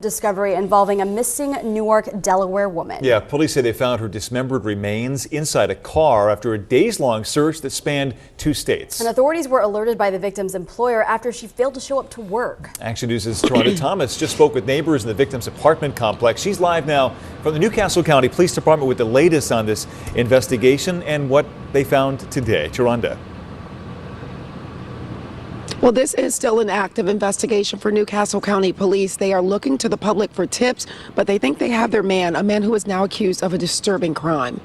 Discovery involving a missing Newark, Delaware woman. Yeah, police say they found her dismembered remains inside a car after a days-long search that spanned 2 states. And authorities were alerted by the victim's employer after she failed to show up to work. Action News' Toronto Thomas just spoke with neighbors in the victim's apartment complex. She's live now from the Newcastle County Police Department with the latest on this investigation and what they found today. Toronto. Well, this is still an active investigation for Newcastle County Police. They are looking to the public for tips, but they think they have their man, a man who is now accused of a disturbing crime.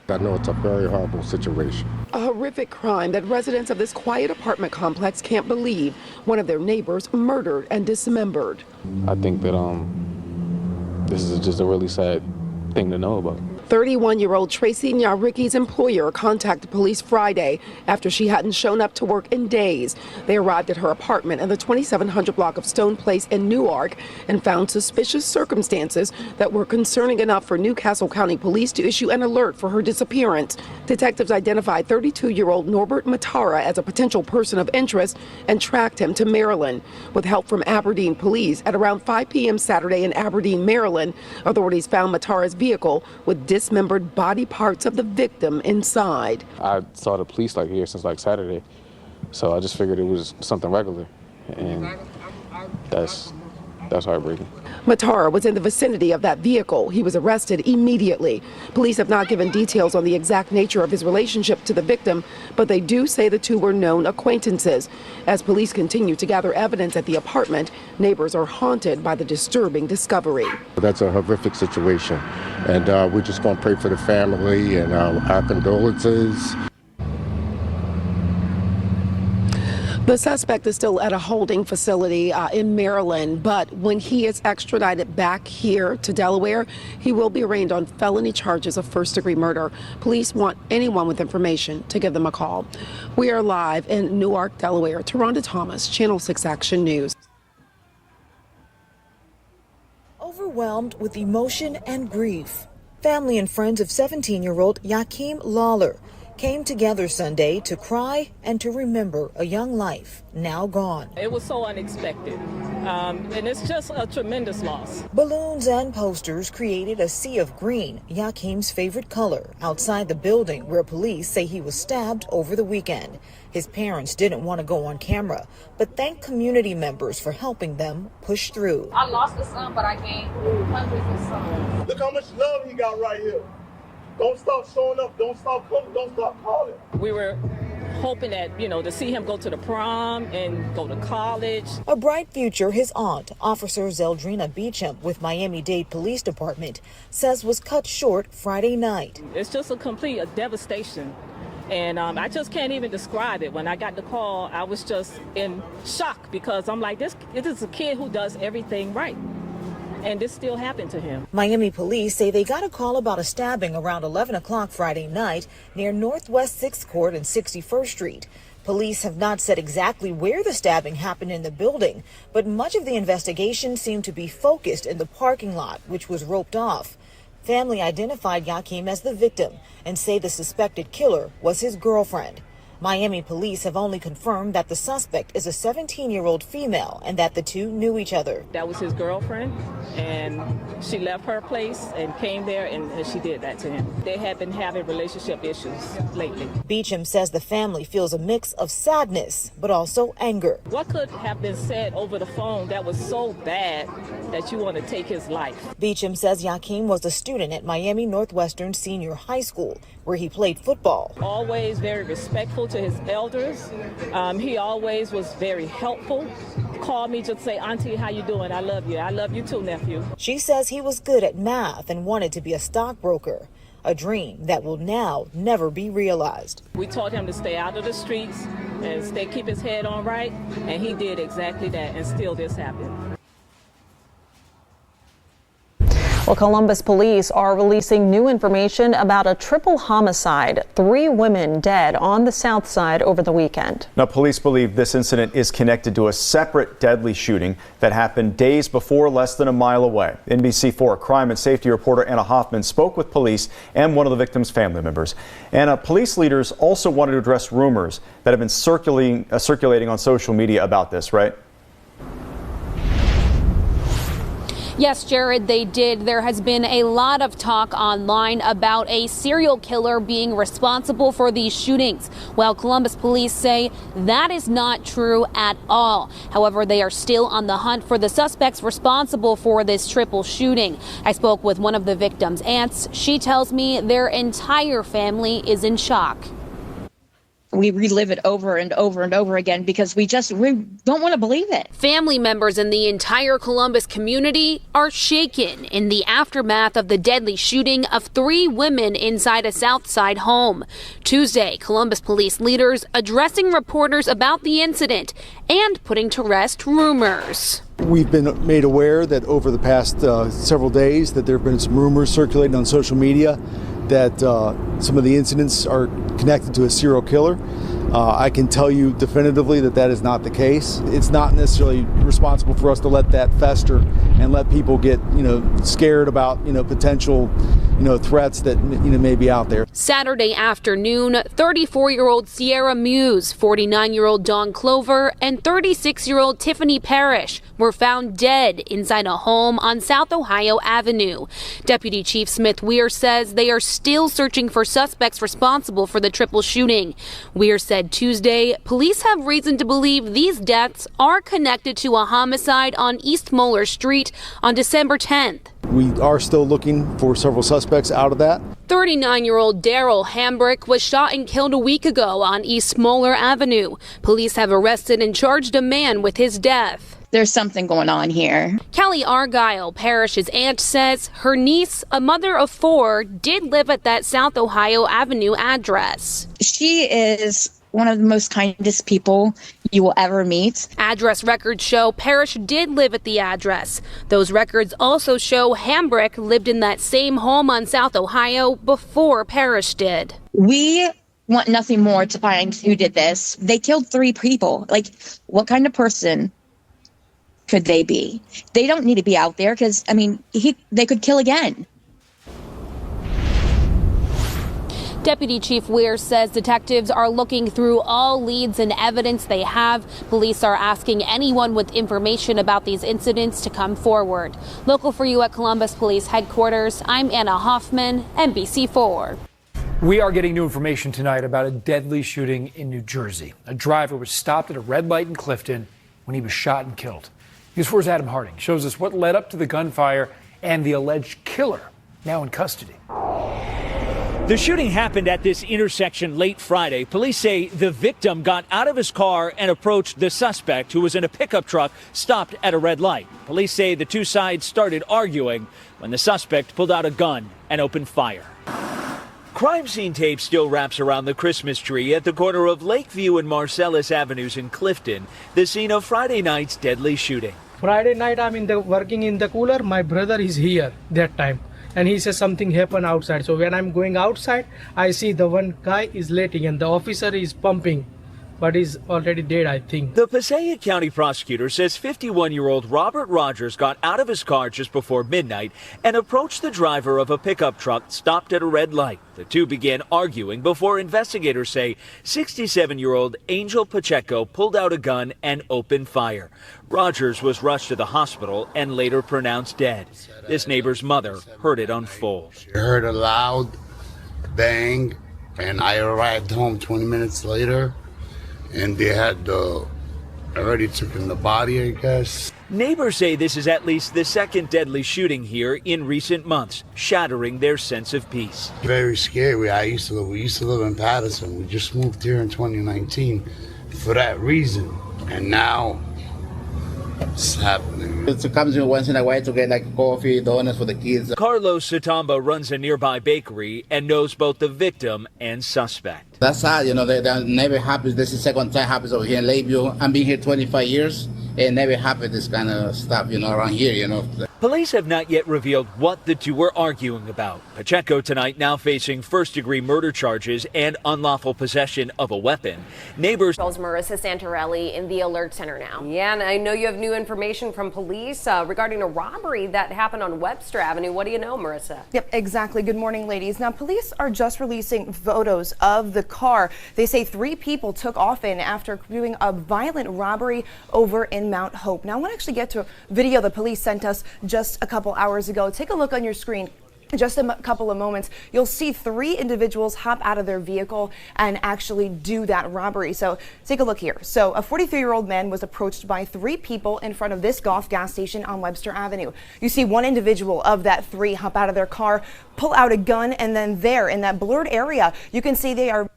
I know it's a very horrible situation. A horrific crime that residents of this quiet apartment complex can't believe. One of their neighbors murdered and dismembered. I think that this is just a really sad thing to know about. 31-year-old Tracy Nyaricki's employer contacted police Friday after she hadn't shown up to work in days. They arrived at her apartment in the 2700 block of Stone Place in Newark and found suspicious circumstances that were concerning enough for Newcastle County Police to issue an alert for her disappearance. Detectives identified 32-year-old Norbert Matara as a potential person of interest and tracked him to Maryland. With help from Aberdeen police, at around 5 p.m. Saturday in Aberdeen, Maryland, authorities found Matara's vehicle with dismembered body parts of the victim inside. I saw the police here since Saturday, so I just figured it was something regular, and that's heartbreaking. Matara was in the vicinity of that vehicle. He was arrested immediately. Police have not given details on the exact nature of his relationship to the victim, but they do say the two were known acquaintances. As police continue to gather evidence at the apartment, neighbors are haunted by the disturbing discovery. That's a horrific situation, and we're just going to pray for the family and our condolences. The suspect is still at a holding facility in Maryland, but when he is extradited back here to Delaware, he will be arraigned on felony charges of first-degree murder. Police want anyone with information to give them a call. We are live in Newark, Delaware. Toronto Thomas, Channel 6 Action News. Overwhelmed with emotion and grief, family and friends of 17-year-old Yakim Lawler came together Sunday to cry and to remember a young life now gone. It was so unexpected, and it's just a tremendous loss. Balloons and posters created a sea of green, Yakim's favorite color, outside the building where police say he was stabbed over the weekend. His parents didn't want to go on camera, but thanked community members for helping them push through. I lost a son, but I gained hundreds of sons. Look how much love he got right here. Don't stop showing up. Don't stop coming. Don't stop calling. We were hoping that, to see him go to the prom and go to college. A bright future his aunt, Officer Zeldrina Beecham with Miami-Dade Police Department, says was cut short Friday night. It's just a complete devastation. And I just can't even describe it. When I got the call, I was just in shock because I'm like, this is a kid who does everything right. And this still happened to him. Miami police say they got a call about a stabbing around 11 o'clock Friday night near Northwest 6th Court and 61st Street. Police have not said exactly where the stabbing happened in the building, but much of the investigation seemed to be focused in the parking lot, which was roped off. Family identified Yakim as the victim and say the suspected killer was his girlfriend. Miami police have only confirmed that the suspect is a 17-year-old female and that the two knew each other. That was his girlfriend, and she left her place and came there, and she did that to him. They had been having relationship issues lately. Beecham says the family feels a mix of sadness, but also anger. What could have been said over the phone that was so bad that you want to take his life? Beecham says Yakim was a student at Miami Northwestern Senior High School, where he played football. Always very respectful to his elders. He always was very helpful. Called me just say, Auntie, how you doing? I love you. I love you too, nephew. She says he was good at math and wanted to be a stockbroker, a dream that will now never be realized. We taught him to stay out of the streets and keep his head on right, and he did exactly that, and still this happened. Well, Columbus police are releasing new information about a triple homicide. 3 women dead on the south side over the weekend. Now, police believe this incident is connected to a separate deadly shooting that happened days before, less than a mile away. NBC4 crime and safety reporter Anna Hoffman spoke with police and one of the victim's family members. Anna, police leaders also wanted to address rumors that have been circulating on social media about this, right? Yes, Jared, they did. There has been a lot of talk online about a serial killer being responsible for these shootings. Well, Columbus police say that is not true at all. However, they are still on the hunt for the suspects responsible for this triple shooting. I spoke with one of the victims' aunts. She tells me their entire family is in shock. We relive it over and over and over again because we don't want to believe it. Family members in the entire Columbus community are shaken in the aftermath of the deadly shooting of 3 women inside a Southside home. Tuesday, Columbus police leaders addressing reporters about the incident and putting to rest rumors. We've been made aware that over the past several days that there have been some rumors circulating on social media that some of the incidents are connected to a serial killer. I can tell you definitively that that is not the case. It's not necessarily responsible for us to let that fester and let people get, scared about, potential, threats that, may be out there. Saturday afternoon, 34-year-old Sierra Muse, 49-year-old Dawn Clover, and 36-year-old Tiffany Parrish were found dead inside a home on South Ohio Avenue. Deputy Chief Smith Weir says they are still searching for suspects responsible for the triple shooting. Weir said Tuesday police have reason to believe these deaths are connected to a homicide on East Moeller Street on December 10th. We are still looking for several suspects out of that. 39-year-old Daryl Hambrick was shot and killed a week ago on East Moeller Avenue. Police have arrested and charged a man with his death. There's something going on here. Kelly Argyle, Parrish's aunt, says her niece, a mother of 4, did live at that South Ohio Avenue address. She is one of the most kindest people you will ever meet. Address records show Parrish did live at the address. Those records also show Hambrick lived in that same home on South Ohio before Parrish did. We want nothing more to find who did this. They killed 3 people. What kind of person could they be? They don't need to be out there because, they could kill again. Deputy Chief Weir says detectives are looking through all leads and evidence they have. Police are asking anyone with information about these incidents to come forward. Local for you at Columbus Police Headquarters, I'm Anna Hoffman, NBC4. We are getting new information tonight about a deadly shooting in New Jersey. A driver was stopped at a red light in Clifton when he was shot and killed. News 4's Adam Harding shows us what led up to the gunfire and the alleged killer now in custody. The shooting happened at this intersection late Friday. Police say the victim got out of his car and approached the suspect, who was in a pickup truck stopped at a red light. Police say the two sides started arguing when the suspect pulled out a gun and opened fire. Crime scene tape still wraps around the Christmas tree at the corner of Lakeview and Marcellus Avenues in Clifton, the scene of Friday night's deadly shooting. Friday night I'm working in the cooler. My brother is here that time. And he says something happened outside. So when I'm going outside, I see the one guy is letting and the officer is pumping, but he's already dead, I think. The Passaic County prosecutor says 51-year-old Robert Rogers got out of his car just before midnight and approached the driver of a pickup truck stopped at a red light. The two began arguing before investigators say 67-year-old Angel Pacheco pulled out a gun and opened fire. Rogers was rushed to the hospital and later pronounced dead. This neighbor's mother heard it unfold. She heard a loud bang, and I arrived home 20 minutes later, and they had already taken the body, I guess. Neighbors say this is at least the second deadly shooting here in recent months, shattering their sense of peace. Very scary. We used to live in Patterson. We just moved here in 2019 for that reason, and now it's happening. It comes once in a while to get coffee, donuts for the kids. Carlos Satamba runs a nearby bakery and knows both the victim and suspect. That's sad, that never happens. This is the second time happens over here in Lakeview. I've been here 25 years. It never happened this kind of stuff, around here, Police have not yet revealed what the two were arguing about. Pacheco tonight now facing first-degree murder charges and unlawful possession of a weapon. Neighbors. Marissa Santorelli in the Alert Center now. Yeah, and I know you have new information from police regarding a robbery that happened on Webster Avenue. What do you know, Marissa? Yep, exactly. Good morning, ladies. Now, police are just releasing photos of the car. They say 3 people took off in after doing a violent robbery over in in Mount Hope. Now I want to actually get to a video the police sent us just a couple hours ago. Take a look on your screen. In just a couple of moments, you'll see 3 individuals hop out of their vehicle and actually do that robbery. So take a look here. So a 43-year-old man was approached by 3 people in front of this Golf gas station on Webster Avenue. You see one individual of that 3 hop out of their car, pull out a gun, and then there in that blurred area, you can see they are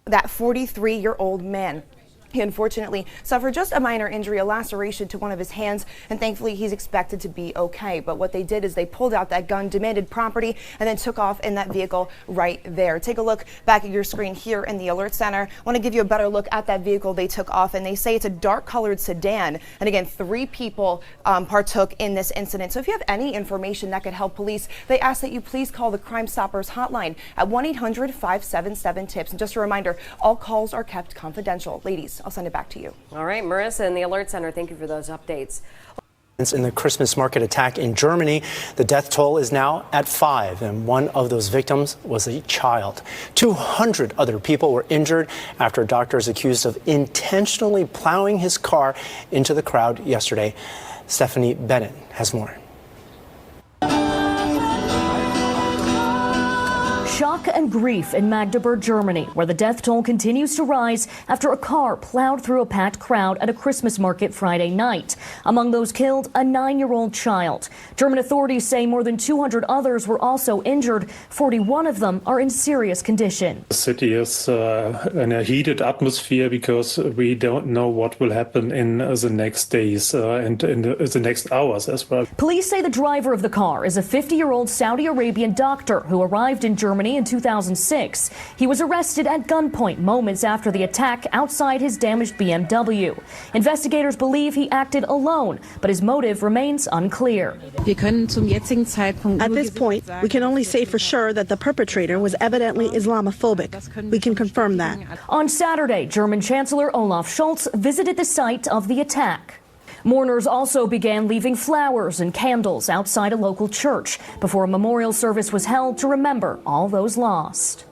that 43-year-old man. He unfortunately suffered just a minor injury, a laceration to one of his hands, and thankfully he's expected to be okay. But what they did is they pulled out that gun, demanded property, and then took off in that vehicle right there. Take a look back at your screen here in the Alert Center. I want to give you a better look at that vehicle they took off, and they say it's a dark-colored sedan. And again, 3 people partook in this incident. So if you have any information that could help police, they ask that you please call the Crime Stoppers hotline at 1-800-577-TIPS. And just a reminder, all calls are kept confidential. Ladies, I'll send it back to you. All right, Marissa in the Alert Center, thank you for those updates. In the Christmas market attack in Germany, the death toll is now at 5, and one of those victims was a child. 200 other people were injured after doctors accused of intentionally plowing his car into the crowd yesterday. Stephanie Bennett has more. Shock and grief in Magdeburg, Germany, where the death toll continues to rise after a car plowed through a packed crowd at a Christmas market Friday night. Among those killed, a 9-year-old child. German authorities say more than 200 others were also injured. 41 of them are in serious condition. The city is in a heated atmosphere because we don't know what will happen in the next days and in the next hours as well. Police say the driver of the car is a 50-year-old Saudi Arabian doctor who arrived in Germany in 2006. He was arrested at gunpoint moments after the attack outside his damaged BMW. Investigators believe he acted alone, but his motive remains unclear. At this point, we can only say for sure that the perpetrator was evidently Islamophobic. We can confirm that. On Saturday, German Chancellor Olaf Scholz visited the site of the attack. Mourners also began leaving flowers and candles outside a local church before a memorial service was held to remember all those lost.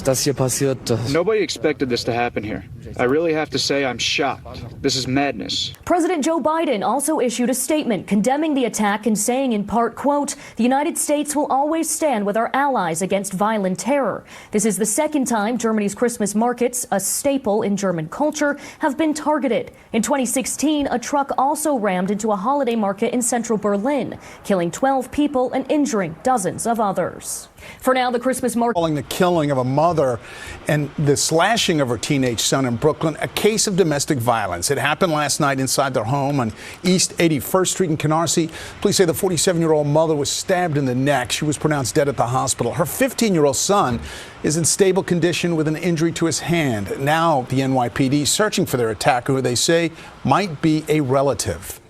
Nobody expected this to happen here. I really have to say I'm shocked. This is madness. President Joe Biden also issued a statement condemning the attack and saying in part, quote, "The United States will always stand with our allies against violent terror." This is the second time Germany's Christmas markets, a staple in German culture, have been targeted. In 2016, a truck also rammed into a holiday market in central Berlin, killing 12 people and injuring dozens of others. For now, the Christmas market. Calling the killing of a mother and the slashing of her teenage son in Brooklyn a case of domestic violence. It happened last night inside their home on East 81st Street in Canarsie. Police say the 47-year-old mother was stabbed in the neck. She was pronounced dead at the hospital. Her 15-year-old son is in stable condition with an injury to his hand. Now the NYPD is searching for their attacker, who they say might be a relative.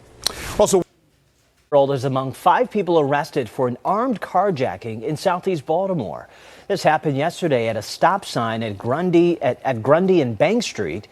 Also, is among 5 people arrested for an armed carjacking in southeast Baltimore. This happened yesterday at a stop sign at Grundy and Bank Street.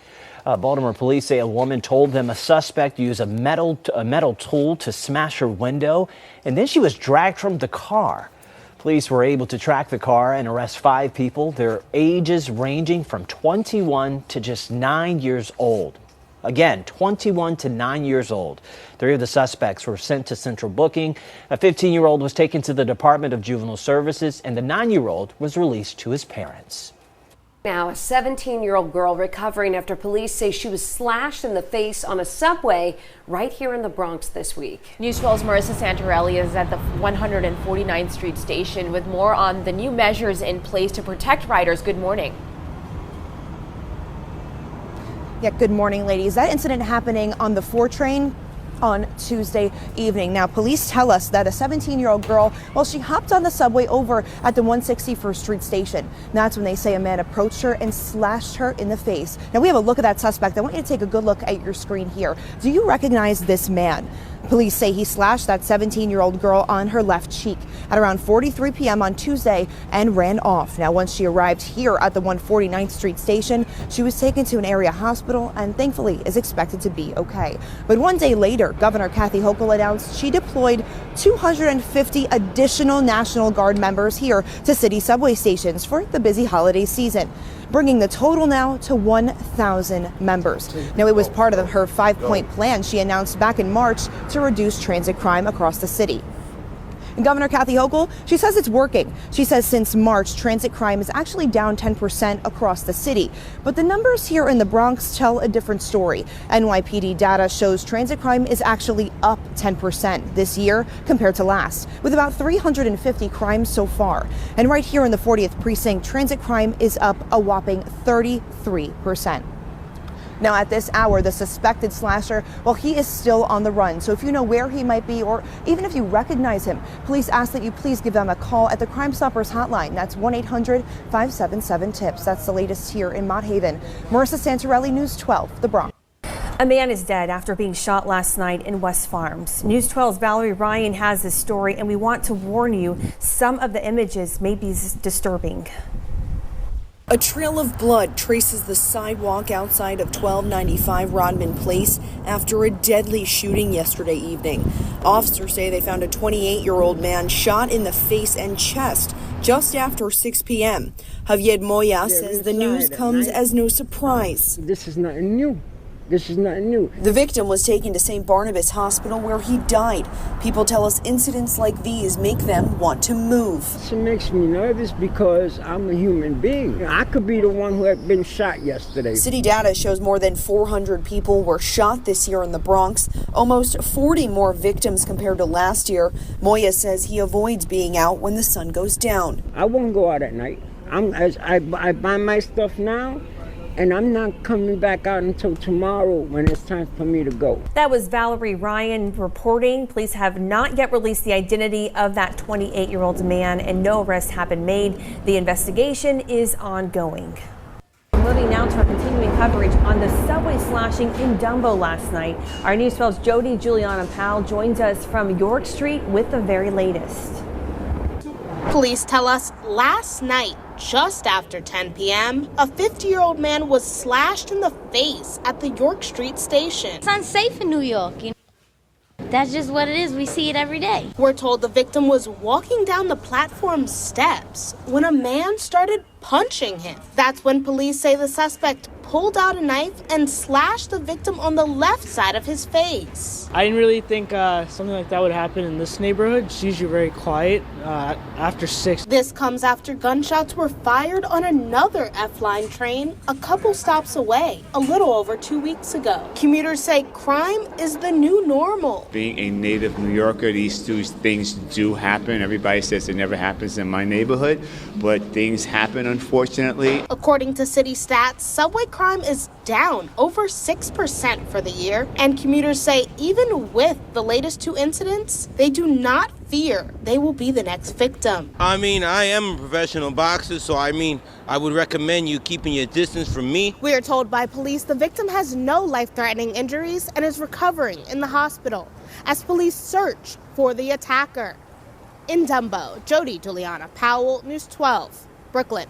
Baltimore police say a woman told them a suspect used a metal tool to smash her window, and then she was dragged from the car. Police were able to track the car and arrest 5 people, their ages ranging from 21 to just 9 years old. Again, 21 to 9 years old. 3 of the suspects were sent to central booking. A 15-year-old was taken to the Department of Juvenile Services, and the 9-year-old was released to his parents. Now, a 17-year-old girl recovering after police say she was slashed in the face on a subway right here in the Bronx this week. News 12's Marissa Santorelli is at the 149th Street station with more on the new measures in place to protect riders. Good morning. Yeah, good morning, ladies. That incident happening on the 4 train on Tuesday evening. Now, police tell us that a 17-year-old girl, well, she hopped on the subway over at the 161st Street station. That's when they say a man approached her and slashed her in the face. Now, we have a look at that suspect. I want you to take a good look at your screen here. Do you recognize this man? Police say he slashed that 17-year-old girl on her left cheek at around 4:43 p.m. on Tuesday and ran off. Now, once she arrived here at the 149th Street station, she was taken to an area hospital and thankfully is expected to be okay. But one day later, Governor Kathy Hochul announced she deployed 250 additional National Guard members here to city subway stations for the busy holiday season, bringing the total now to 1,000 members. Now, it was part of her 5-point plan she announced back in March to reduce transit crime across the city. And Governor Kathy Hochul, she says it's working. She says since March, transit crime is actually down 10% across the city. But the numbers here in the Bronx tell a different story. NYPD data shows transit crime is actually up 10% this year compared to last, with about 350 crimes so far. And right here in the 40th precinct, transit crime is up a whopping 33%. Now, at this hour, the suspected slasher, well, he is still on the run. So if you know where he might be, or even if you recognize him, police ask that you please give them a call at the Crime Stoppers hotline. That's 1-800-577-TIPS. That's the latest here in Mott Haven. Marissa Santorelli, News 12, The Bronx. A man is dead after being shot last night in West Farms. News 12's Valerie Ryan has this story, and we want to warn you, some of the images may be disturbing. A trail of blood traces the sidewalk outside of 1295 Rodman Place after a deadly shooting yesterday evening. Officers say they found a 28-year-old man shot in the face and chest just after 6 p.m. Javier Moya says the news comes as no surprise. This is nothing new. This is nothing new. The victim was taken to St. Barnabas Hospital where he died. People tell us incidents like these make them want to move. It makes me nervous because I'm a human being. I could be the one who had been shot yesterday. City data shows more than 400 people were shot this year in the Bronx, almost 40 more victims compared to last year. Moya says he avoids being out when the sun goes down. I won't go out at night. I buy my stuff now. And I'm not coming back out until tomorrow when it's time for me to go. That was Valerie Ryan reporting. Police have not yet released the identity of that 28-year-old man, and no arrests have been made. The investigation is ongoing. Moving now to our continuing coverage on the subway slashing in Dumbo last night. Our News 12's Jody Juliana Powell joins us from York Street with the very latest. Police tell us last night, just after 10 p.m., a 50-year-old man was slashed in the face at the York Street station. It's unsafe in New York, you know? That's just what it is. We see it every day. We're told the victim was walking down the platform steps when a man started punching him. That's when police say the suspect pulled out a knife and slashed the victim on the left side of his face. I didn't really think something like that would happen in this neighborhood. It's usually very quiet after 6. This comes after gunshots were fired on another F-line train a couple stops away a little over 2 weeks ago. Commuters say crime is the new normal. Being a native New Yorker, these two things do happen. Everybody says it never happens in my neighborhood, but things happen, unfortunately. According to city stats, subway crime is down over 6% for the year, and commuters say even with the latest 2 incidents, they do not fear they will be the next victim. I am a professional boxer, so I would recommend you keeping your distance from me. We are told by police the victim has no life-threatening injuries and is recovering in the hospital as police search for the attacker. In Dumbo, Jody Juliana Powell, News 12, Brooklyn.